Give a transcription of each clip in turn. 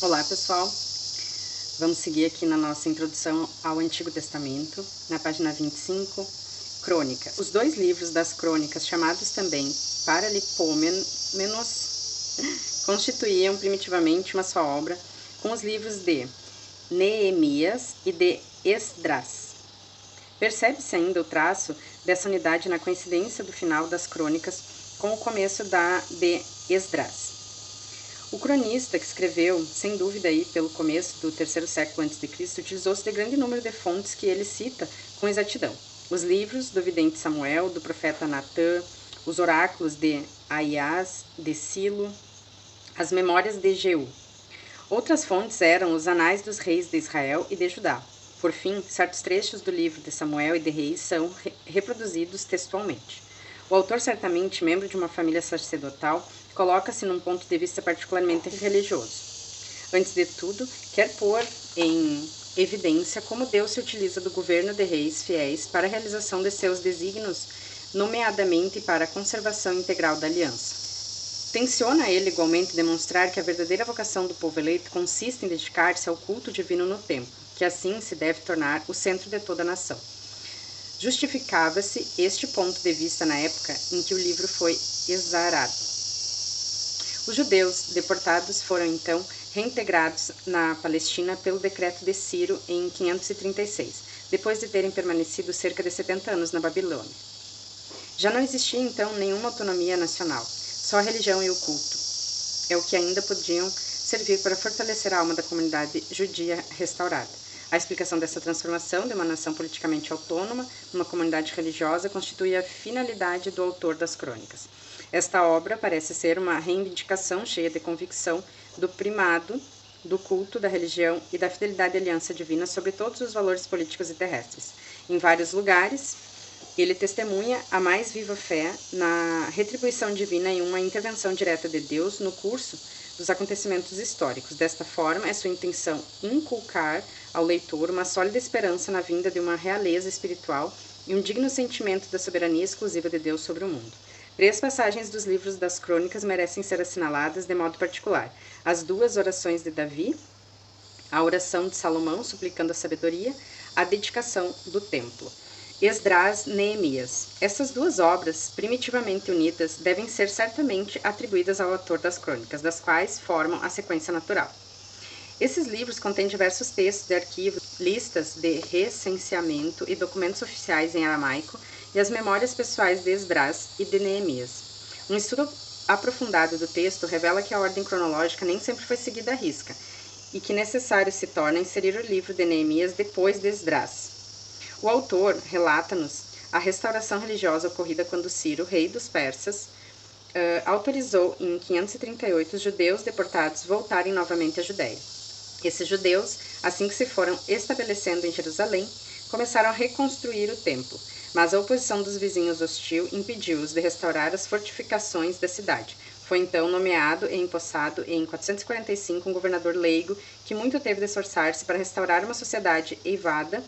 Olá pessoal, vamos seguir aqui na nossa introdução ao Antigo Testamento, na página 25, Crônicas. Os dois livros das Crônicas, chamados também Paralipômenos, constituíam primitivamente uma só obra, com os livros de Neemias e de Esdras. Percebe-se ainda o traço dessa unidade na coincidência do final das Crônicas com o começo da de Esdras. O cronista que escreveu, sem dúvida aí pelo começo do terceiro século a.C., utilizou-se de grande número de fontes que ele cita com exatidão. Os livros do vidente Samuel, do profeta Natã, os oráculos de Aias, de Silo, as memórias de Jeú. Outras fontes eram os anais dos reis de Israel e de Judá. Por fim, certos trechos do livro de Samuel e de Reis são reproduzidos textualmente. O autor, certamente membro de uma família sacerdotal, coloca-se num ponto de vista particularmente religioso. Antes de tudo, quer pôr em evidência como Deus se utiliza do governo de reis fiéis para a realização de seus desígnios, nomeadamente para a conservação integral da aliança. Tenciona ele igualmente demonstrar que a verdadeira vocação do povo eleito consiste em dedicar-se ao culto divino no templo, que assim se deve tornar o centro de toda a nação. Justificava-se este ponto de vista na época em que o livro foi exarado. Os judeus deportados foram então reintegrados na Palestina pelo decreto de Ciro em 536, depois de terem permanecido cerca de 70 anos na Babilônia. Já não existia então nenhuma autonomia nacional, só a religião e o culto. É o que ainda podiam servir para fortalecer a alma da comunidade judia restaurada. A explicação dessa transformação de uma nação politicamente autônoma numa comunidade religiosa constitui a finalidade do autor das crônicas. Esta obra parece ser uma reivindicação cheia de convicção do primado do culto, da religião e da fidelidade à aliança divina sobre todos os valores políticos e terrestres. Em vários lugares, ele testemunha a mais viva fé na retribuição divina e uma intervenção direta de Deus no curso dos acontecimentos históricos. Desta forma, é sua intenção inculcar ao leitor uma sólida esperança na vinda de uma realeza espiritual e um digno sentimento da soberania exclusiva de Deus sobre o mundo. 3 passagens dos livros das Crônicas merecem ser assinaladas de modo particular: as 2 orações de Davi, a oração de Salomão suplicando a sabedoria, a dedicação do templo. Esdras, Neemias. Essas 2 obras, primitivamente unidas, devem ser certamente atribuídas ao autor das crônicas, das quais formam a sequência natural. Esses livros contêm diversos textos de arquivo, listas de recenseamento e documentos oficiais em aramaico e as memórias pessoais de Esdras e de Neemias. Um estudo aprofundado do texto revela que a ordem cronológica nem sempre foi seguida à risca e que necessário se torna inserir o livro de Neemias depois de Esdras. O autor relata-nos a restauração religiosa ocorrida quando Ciro, rei dos persas, autorizou em 538 os judeus deportados voltarem novamente à Judéia. Esses judeus, assim que se foram estabelecendo em Jerusalém, começaram a reconstruir o templo, mas a oposição dos vizinhos hostil impediu-os de restaurar as fortificações da cidade. Foi então nomeado e empossado em 445 um governador leigo que muito teve de esforçar-se para restaurar uma sociedade eivada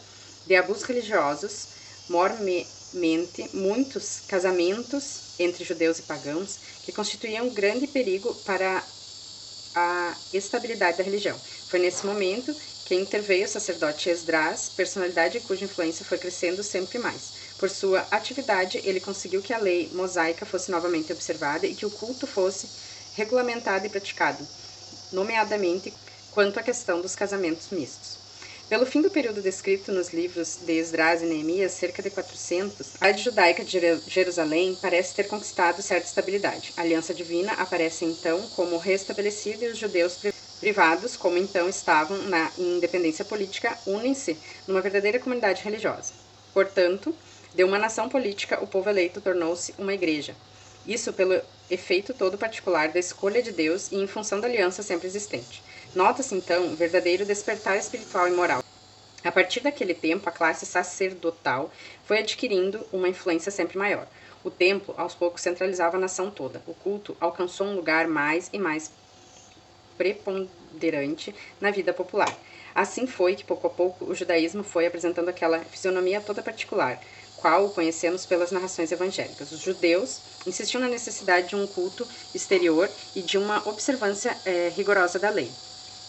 de abusos religiosos, mormente muitos casamentos entre judeus e pagãos, que constituíam um grande perigo para a estabilidade da religião. Foi nesse momento que interveio o sacerdote Esdras, personalidade cuja influência foi crescendo sempre mais. Por sua atividade, ele conseguiu que a lei mosaica fosse novamente observada e que o culto fosse regulamentado e praticado, nomeadamente quanto à questão dos casamentos mistos. Pelo fim do período descrito nos livros de Esdras e Neemias, cerca de 400, a cidade judaica de Jerusalém parece ter conquistado certa estabilidade. A aliança divina aparece então como restabelecida e os judeus privados, como então estavam na independência política, unem-se numa verdadeira comunidade religiosa. Portanto, de uma nação política, o povo eleito tornou-se uma igreja. Isso pelo efeito todo particular da escolha de Deus e em função da aliança sempre existente. Nota-se, então, um verdadeiro despertar espiritual e moral. A partir daquele tempo, a classe sacerdotal foi adquirindo uma influência sempre maior. O templo, aos poucos, centralizava a nação toda. O culto alcançou um lugar mais e mais preponderante na vida popular. Assim foi que, pouco a pouco, o judaísmo foi apresentando aquela fisionomia toda particular, qual conhecemos pelas narrações evangélicas. Os judeus insistiam na necessidade de um culto exterior e de uma observância rigorosa da lei.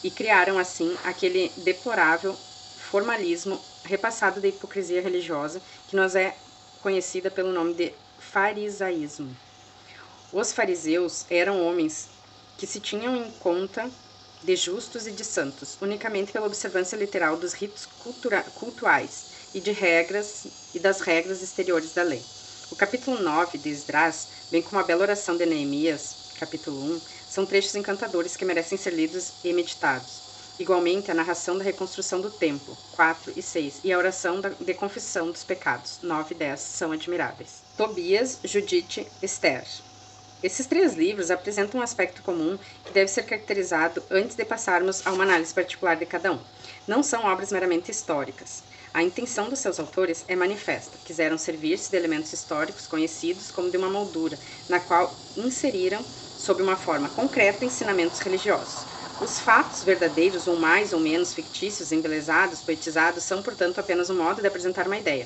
e criaram, assim, aquele deplorável formalismo repassado da hipocrisia religiosa que nos é conhecida pelo nome de farisaísmo. Os fariseus eram homens que se tinham em conta de justos e de santos, unicamente pela observância literal dos ritos cultuais e das regras exteriores da lei. O capítulo 9 de Esdras, bem como a bela oração de Neemias, capítulo 1, são trechos encantadores que merecem ser lidos e meditados. Igualmente, a narração da reconstrução do templo, 4 e 6, e a oração de confissão dos pecados, 9 e 10, são admiráveis. Tobias, Judite, Esther. Esses 3 livros apresentam um aspecto comum que deve ser caracterizado antes de passarmos a uma análise particular de cada um. Não são obras meramente históricas. A intenção dos seus autores é manifesta. Quiseram servir-se de elementos históricos conhecidos como de uma moldura, na qual inseriram, sob uma forma concreta, ensinamentos religiosos. Os fatos verdadeiros, ou mais ou menos fictícios, embelezados, poetizados, são, portanto, apenas um modo de apresentar uma ideia.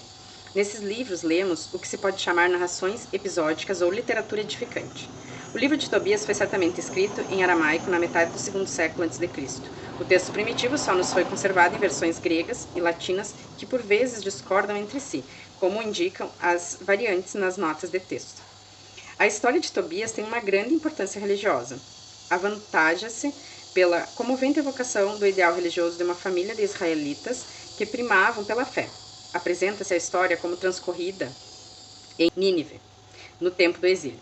Nesses livros, lemos o que se pode chamar narrações episódicas ou literatura edificante. O livro de Tobias foi certamente escrito em aramaico na metade do 2º século a.C. O texto primitivo só nos foi conservado em versões gregas e latinas que, por vezes, discordam entre si, como indicam as variantes nas notas de texto. A história de Tobias tem uma grande importância religiosa. Avantaja-se pela comovente evocação do ideal religioso de uma família de israelitas que primavam pela fé. Apresenta-se a história como transcorrida em Nínive, no tempo do exílio.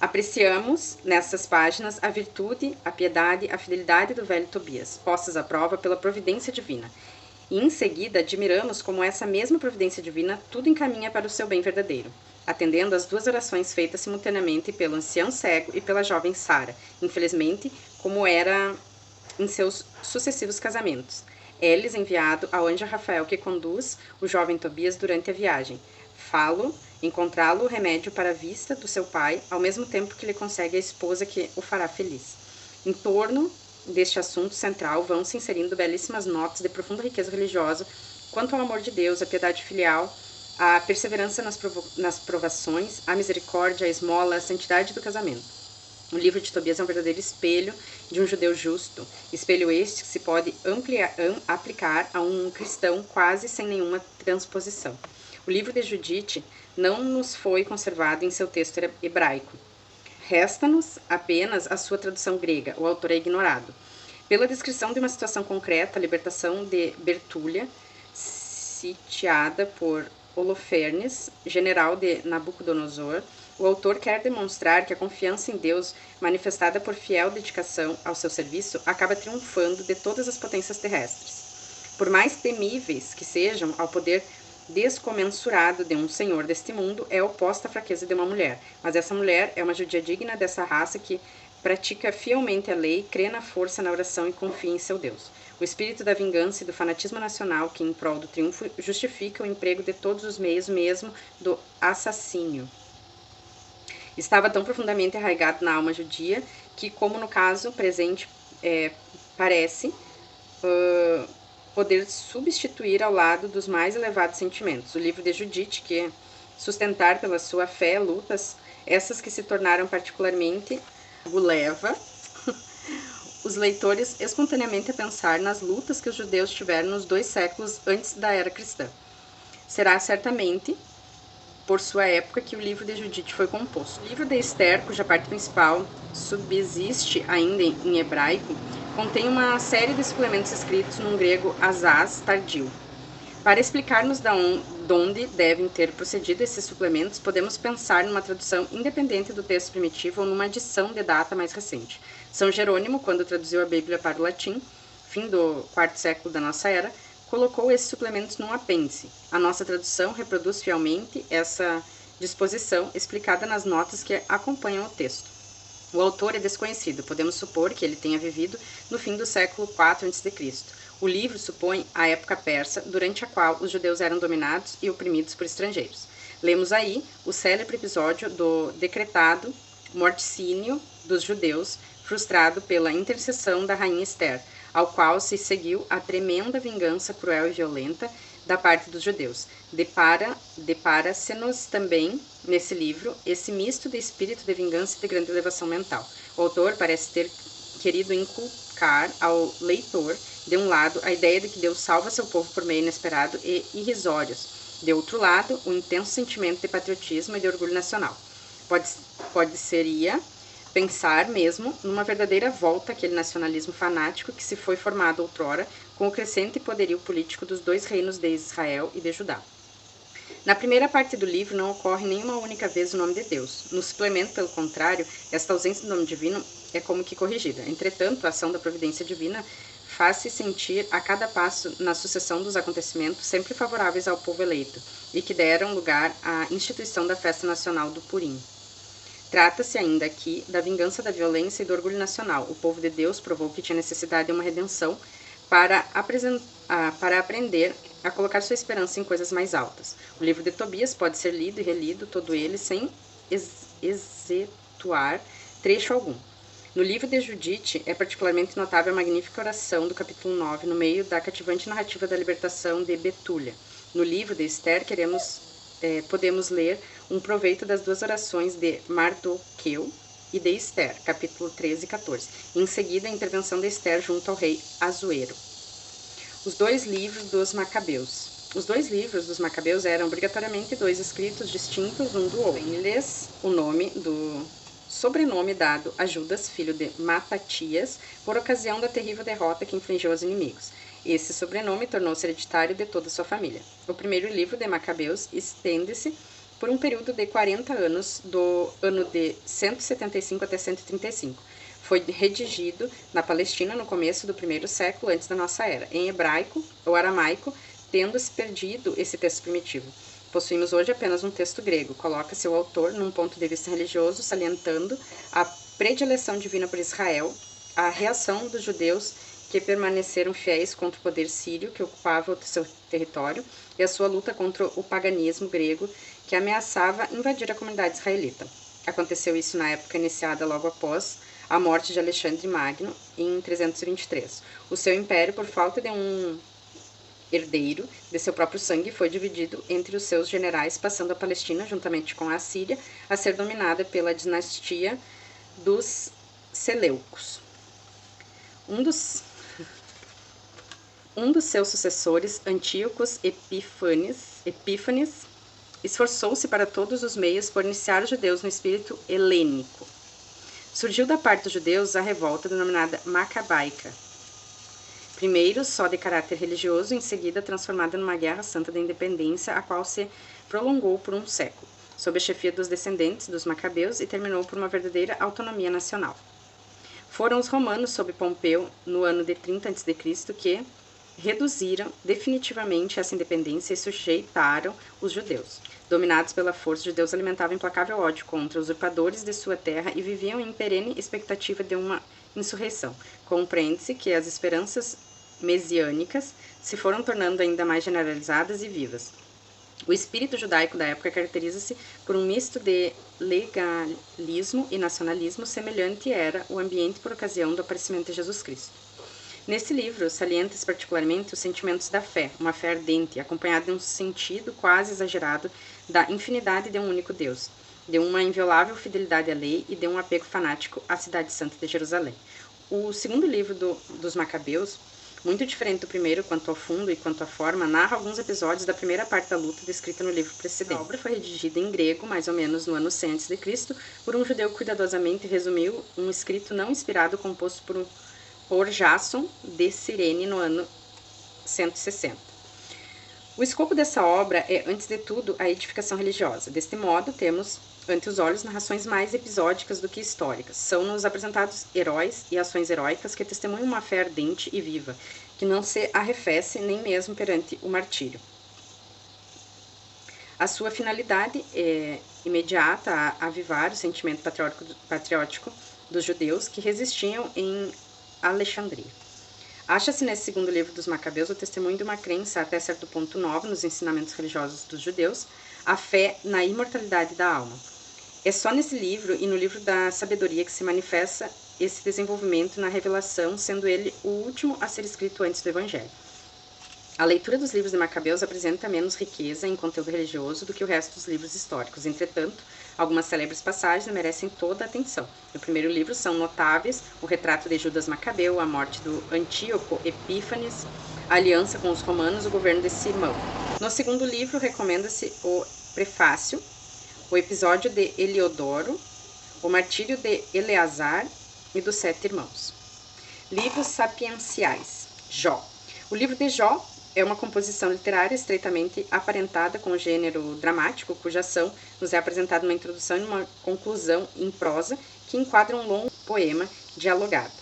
Apreciamos, nessas páginas, a virtude, a piedade, a fidelidade do velho Tobias, postas à prova pela providência divina. E, em seguida, admiramos como essa mesma providência divina tudo encaminha para o seu bem verdadeiro, atendendo às 2 orações feitas simultaneamente pelo ancião cego e pela jovem Sara, infelizmente, como era em seus sucessivos casamentos. É-lhes enviado ao anjo Rafael que conduz o jovem Tobias durante a viagem. Encontrá-lo o remédio para a vista do seu pai, ao mesmo tempo que lhe consegue a esposa que o fará feliz. Em torno deste assunto central vão se inserindo belíssimas notas de profunda riqueza religiosa quanto ao amor de Deus, a piedade filial, a perseverança nas provações, a misericórdia, a esmola, a santidade do casamento. O livro de Tobias é um verdadeiro espelho de um judeu justo, espelho este que se pode aplicar a um cristão quase sem nenhuma transposição. O livro de Judite não nos foi conservado em seu texto hebraico. Resta-nos apenas a sua tradução grega, o autor é ignorado. Pela descrição de uma situação concreta, a libertação de Bertúlia, sitiada por Holofernes, general de Nabucodonosor, o autor quer demonstrar que a confiança em Deus, manifestada por fiel dedicação ao seu serviço, acaba triunfando de todas as potências terrestres. Por mais temíveis que sejam, ao poder descomensurado de um senhor deste mundo, é oposta à fraqueza de uma mulher. Mas essa mulher é uma judia digna dessa raça que pratica fielmente a lei, crê na força, na oração e confia em seu Deus. O espírito da vingança e do fanatismo nacional que, em prol do triunfo, justifica o emprego de todos os meios, mesmo do assassínio. Estava tão profundamente arraigado na alma judia que, como no caso presente parece poder substituir ao lado dos mais elevados sentimentos. O livro de Judite, que sustentar pela sua fé lutas, essas que se tornaram particularmente leva os leitores espontaneamente a pensar nas lutas que os judeus tiveram nos 2 séculos antes da era cristã. Será certamente por sua época que o livro de Judite foi composto. O livro de Esther, cuja parte principal subsiste ainda em hebraico, contém uma série de suplementos escritos num grego asaz tardio. Para explicarmos de onde devem ter procedido esses suplementos, podemos pensar numa tradução independente do texto primitivo ou numa adição de data mais recente. São Jerônimo, quando traduziu a Bíblia para o latim, fim do 4º século da nossa era, colocou esses suplementos num apêndice. A nossa tradução reproduz fielmente essa disposição explicada nas notas que acompanham o texto. O autor é desconhecido, podemos supor que ele tenha vivido no fim do século IV a.C. O livro supõe a época persa, durante a qual os judeus eram dominados e oprimidos por estrangeiros. Lemos aí o célebre episódio do decretado morticínio dos judeus, frustrado pela intercessão da rainha Esther, ao qual se seguiu a tremenda vingança cruel e violenta da parte dos judeus. Depara-se-nos também, nesse livro, esse misto de espírito de vingança e de grande elevação mental. O autor parece ter querido inculcar ao leitor, de um lado, a ideia de que Deus salva seu povo por meio inesperado e irrisórios, de outro lado, o intenso sentimento de patriotismo e de orgulho nacional. Seria pensar mesmo numa verdadeira volta àquele nacionalismo fanático que se foi formado outrora com o crescente poderio político dos dois reinos de Israel e de Judá. Na primeira parte do livro não ocorre nenhuma única vez o nome de Deus. No suplemento, pelo contrário, esta ausência do nome divino é como que corrigida. Entretanto, a ação da providência divina faz-se sentir a cada passo na sucessão dos acontecimentos sempre favoráveis ao povo eleito e que deram lugar à instituição da festa nacional do Purim. Trata-se ainda aqui da vingança da violência e do orgulho nacional. O povo de Deus provou que tinha necessidade de uma redenção para aprender a colocar sua esperança em coisas mais altas. O livro de Tobias pode ser lido e relido, todo ele, sem excetuar trecho algum. No livro de Judite, é particularmente notável a magnífica oração do capítulo 9, no meio da cativante narrativa da libertação de Betúlia. No livro de Esther, podemos ler um proveito das duas orações de Mardoqueu e de Esther, capítulo 13 e 14. E em seguida, a intervenção de Esther junto ao rei Assuero. Os dois livros dos Macabeus. Os dois livros dos Macabeus eram obrigatoriamente dois escritos distintos um do outro. Tem-lhes o sobrenome dado a Judas, filho de Matatias, por ocasião da terrível derrota que infligiu aos inimigos. Esse sobrenome tornou-se hereditário de toda sua família. O primeiro livro de Macabeus estende-se por um período de 40 anos, do ano de 175 até 135. Foi redigido na Palestina no começo do primeiro século antes da nossa era, em hebraico ou aramaico, tendo-se perdido esse texto primitivo. Possuímos hoje apenas um texto grego. Coloca-se o autor num ponto de vista religioso, salientando a predileção divina por Israel, a reação dos judeus que permaneceram fiéis contra o poder sírio que ocupava o seu território e a sua luta contra o paganismo grego que ameaçava invadir a comunidade israelita. Aconteceu isso na época iniciada logo após a morte de Alexandre Magno, em 323. O seu império, por falta de um herdeiro de seu próprio sangue, foi dividido entre os seus generais, passando a Palestina, juntamente com a Síria, a ser dominada pela dinastia dos Seleucos. Um dos seus sucessores, Antíocos Epífanes, esforçou-se para todos os meios por iniciar os judeus no espírito helênico. Surgiu da parte dos judeus a revolta denominada Macabaica. Primeiro, só de caráter religioso, em seguida transformada numa guerra santa da independência, a qual se prolongou por um século, sob a chefia dos descendentes dos Macabeus e terminou por uma verdadeira autonomia nacional. Foram os romanos, sob Pompeu, no ano de 30 a.C., que reduziram definitivamente essa independência e sujeitaram os judeus. Dominados pela força, os judeus alimentavam implacável ódio contra os usurpadores de sua terra e viviam em perene expectativa de uma insurreição. Compreende-se que as esperanças messiânicas se foram tornando ainda mais generalizadas e vivas. O espírito judaico da época caracteriza-se por um misto de legalismo e nacionalismo, semelhante era o ambiente por ocasião do aparecimento de Jesus Cristo. Nesse livro, salienta-se particularmente os sentimentos da fé, uma fé ardente, acompanhada de um sentido quase exagerado da infinidade de um único Deus, de uma inviolável fidelidade à lei e de um apego fanático à cidade santa de Jerusalém. O segundo livro dos Macabeus, muito diferente do primeiro quanto ao fundo e quanto à forma, narra alguns episódios da primeira parte da luta descrita no livro precedente. A obra foi redigida em grego, mais ou menos no ano 100 a.C., por um judeu que cuidadosamente resumiu um escrito não inspirado composto por Jasson de Cirene no ano 160. O escopo dessa obra é, antes de tudo, a edificação religiosa. Deste modo, temos ante os olhos narrações mais episódicas do que históricas. São-nos apresentados heróis e ações heróicas que testemunham uma fé ardente e viva, que não se arrefece nem mesmo perante o martírio. A sua finalidade é imediata a avivar o sentimento patriótico dos judeus que resistiam em Alexandria. Acha-se nesse segundo livro dos Macabeus o testemunho de uma crença até certo ponto nova nos ensinamentos religiosos dos judeus, a fé na imortalidade da alma. É só nesse livro e no livro da sabedoria que se manifesta esse desenvolvimento na revelação, sendo ele o último a ser escrito antes do Evangelho. A leitura dos livros de Macabeus apresenta menos riqueza em conteúdo religioso do que o resto dos livros históricos. Entretanto, algumas célebres passagens merecem toda a atenção. No primeiro livro são notáveis o retrato de Judas Macabeu, a morte do Antíoco Epífanes, a aliança com os romanos, o governo de Simão. No segundo livro, recomenda-se o prefácio, o episódio de Heliodoro, o martírio de Eleazar e dos 7 irmãos. Livros sapienciais. Jó. O livro de Jó é uma composição literária estreitamente aparentada com o gênero dramático, cuja ação nos é apresentada numa introdução e uma conclusão em prosa que enquadra um longo poema dialogado.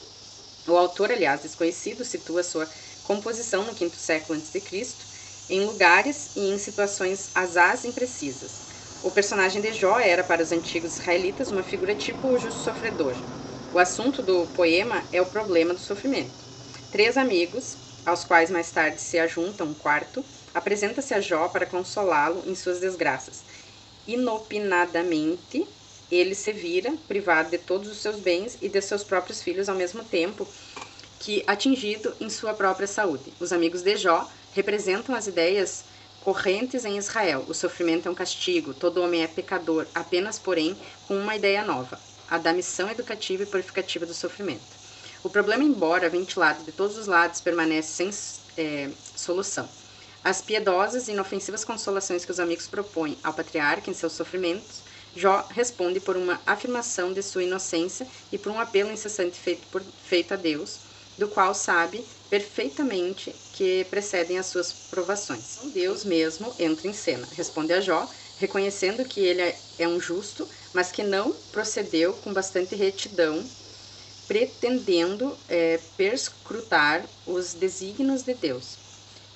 O autor, aliás desconhecido, situa sua composição no V século a.C., em lugares e em situações asaz imprecisas. O personagem de Jó era, para os antigos israelitas, uma figura tipo o justo sofredor. O assunto do poema é o problema do sofrimento. 3 amigos, aos quais mais tarde se ajunta um quarto, apresenta-se a Jó para consolá-lo em suas desgraças. Inopinadamente, ele se vira, privado de todos os seus bens e de seus próprios filhos ao mesmo tempo que atingido em sua própria saúde. Os amigos de Jó representam as ideias correntes em Israel. O sofrimento é um castigo, todo homem é pecador, apenas, porém, com uma ideia nova, a da missão educativa e purificativa do sofrimento. O problema, embora ventilado de todos os lados, permanece sem solução. As piedosas e inofensivas consolações que os amigos propõem ao patriarca em seus sofrimentos, Jó responde por uma afirmação de sua inocência e por um apelo incessante feito a Deus, do qual sabe perfeitamente que precedem as suas provações. Deus mesmo entra em cena, responde a Jó, reconhecendo que ele é um justo, mas que não procedeu com bastante retidão, pretendendo perscrutar os desígnios de Deus.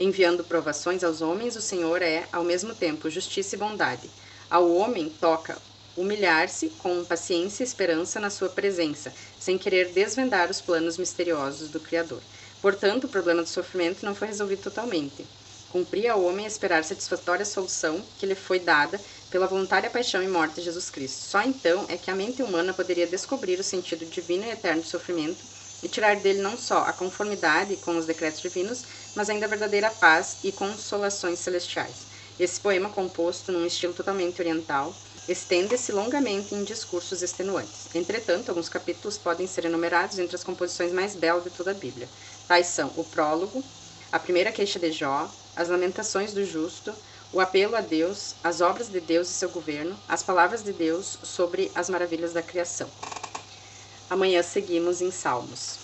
Enviando provações aos homens, o Senhor é, ao mesmo tempo, justiça e bondade. Ao homem toca humilhar-se com paciência e esperança na sua presença, sem querer desvendar os planos misteriosos do Criador. Portanto, o problema do sofrimento não foi resolvido totalmente. Cumpria ao homem esperar a satisfatória solução que lhe foi dada pela voluntária paixão e morte de Jesus Cristo. Só então é que a mente humana poderia descobrir o sentido divino e eterno do sofrimento e tirar dele não só a conformidade com os decretos divinos, mas ainda a verdadeira paz e consolações celestiais. Esse poema, composto num estilo totalmente oriental, estende-se longamente em discursos extenuantes. Entretanto, alguns capítulos podem ser enumerados entre as composições mais belas de toda a Bíblia. Tais são o prólogo, a primeira queixa de Jó, as lamentações do justo, o apelo a Deus, as obras de Deus e seu governo, as palavras de Deus sobre as maravilhas da criação. Amanhã seguimos em Salmos.